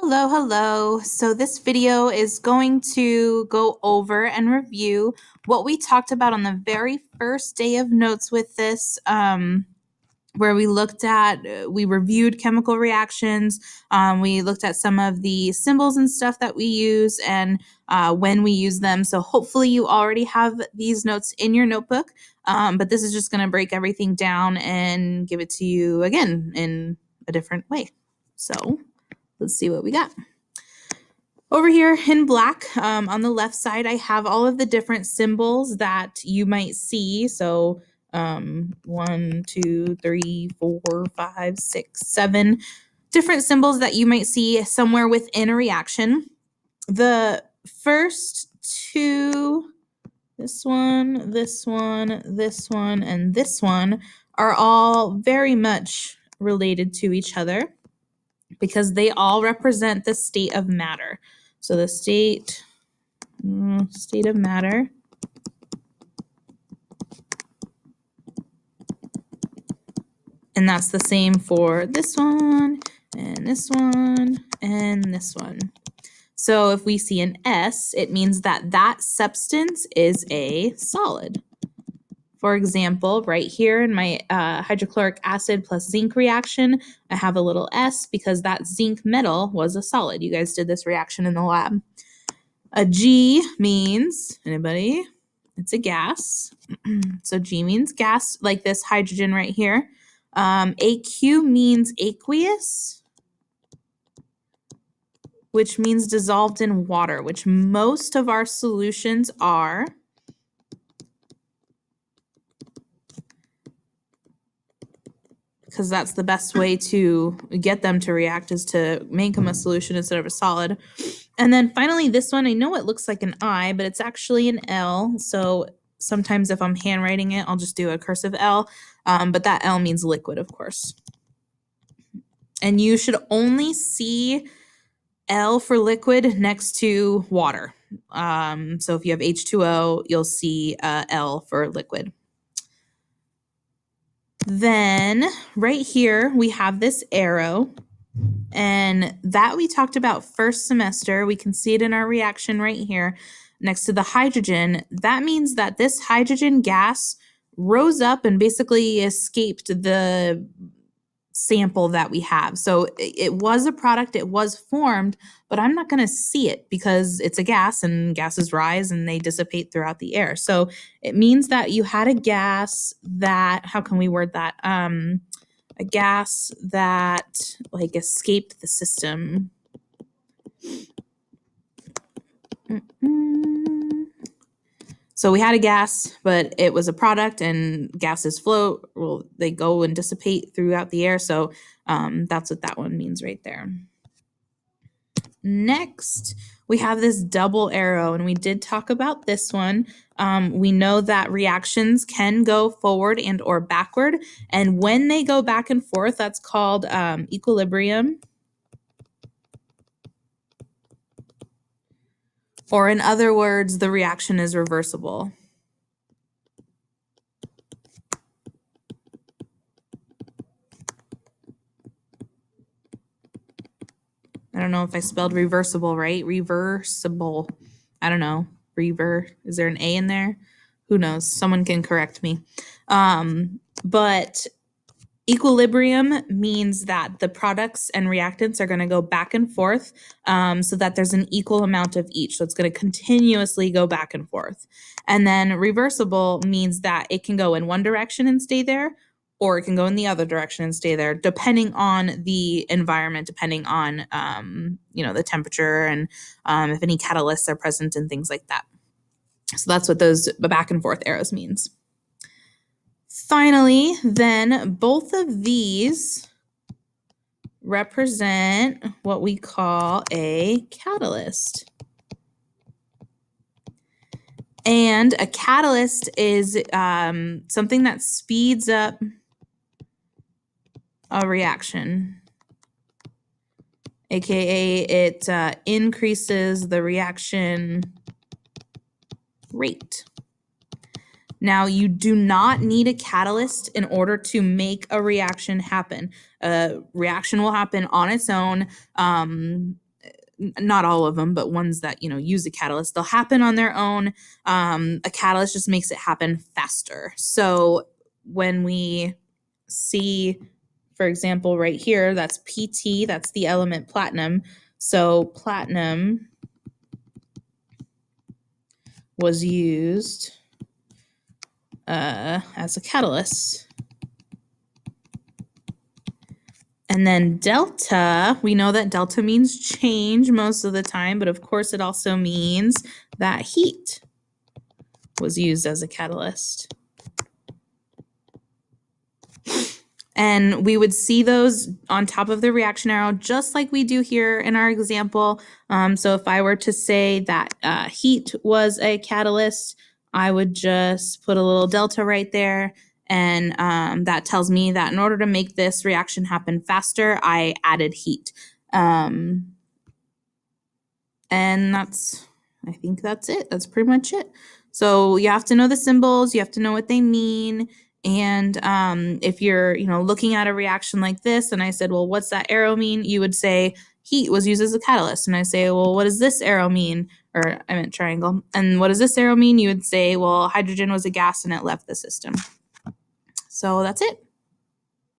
Hello, hello. So this video is going to go over and review what we talked about on the very first day of notes with this, where we reviewed chemical reactions. We looked at some of the symbols and stuff that we use and when we use them. So hopefully you already have these notes in your notebook, but this is just going to break everything down and give it to you again in a different way. So let's see what we got. Over here in black, on the left side, I have all of the different symbols that you might see. So 1, 2, 3, 4, 5, 6, 7 different symbols that you might see somewhere within a reaction. The first two, this one, this one, this one, and this one, are all very much related to each other because they all represent the state of matter. So the state of matter. And that's the same for this one, and this one, and this one. So if we see an S, it means that that substance is a solid. For example, right here in my hydrochloric acid plus zinc reaction, I have a little S because that zinc metal was a solid. You guys did this reaction in the lab. A G means, anybody? It's a gas. So G means gas, like this hydrogen right here. AQ means aqueous, which means dissolved in water, which most of our solutions are. Because that's the best way to get them to react, is to make them a solution instead of a solid. And then finally, this one, I know it looks like an I, but it's actually an L. So sometimes if I'm handwriting it, I'll just do a cursive L, but that L means liquid, of course. And you should only see L for liquid next to water. So if you have H2O, you'll see L for liquid. Then right here, we have this arrow, and that we talked about first semester. We can see it in our reaction right here next to the hydrogen. That means that this hydrogen gas rose up and basically escaped the sample that we have. So it was a product, it was formed, but I'm not going to see it because it's a gas and gases rise and they dissipate throughout the air. So it means that you had a gas that, how can we word that? A gas that like escaped the system. So we had a gas, but it was a product, and gases float. Well, they go and dissipate throughout the air. So that's what that one means right there. Next, we have this double arrow, and we did talk about this one. We know that reactions can go forward and or backward, and when they go back and forth, that's called equilibrium. Or in other words, the reaction is reversible. I don't know if I spelled reversible right. Reversible. I don't know. Is there an A in there? Who knows? Someone can correct me. But equilibrium means that the products and reactants are going to go back and forth so that there's an equal amount of each. So it's going to continuously go back and forth. And then reversible means that it can go in one direction and stay there, or it can go in the other direction and stay there, depending on the environment, depending on the temperature and if any catalysts are present and things like that. So that's what those back and forth arrows means. Finally, then, both of these represent what we call a catalyst. And a catalyst is something that speeds up a reaction, aka it increases the reaction rate. Now, you do not need a catalyst in order to make a reaction happen. A reaction will happen on its own. not all of them, but ones that, use a catalyst, they'll happen on their own. A catalyst just makes it happen faster. So when we see, for example, right here, that's PT, that's the element platinum. So platinum was used as a catalyst. And then delta, we know that delta means change most of the time, but of course it also means that heat was used as a catalyst. And we would see those on top of the reaction arrow, just like we do here in our example. So if I were to say that heat was a catalyst, I would just put a little delta right there. And that tells me that in order to make this reaction happen faster, I added heat. And I think that's it. That's pretty much it. So you have to know the symbols. You have to know what they mean. And if you're, looking at a reaction like this, and I said, well, what's that arrow mean? You would say heat was used as a catalyst. And I say, well, what does this arrow mean? Or I meant triangle. And what does this arrow mean? You would say, well, hydrogen was a gas and it left the system. So that's it.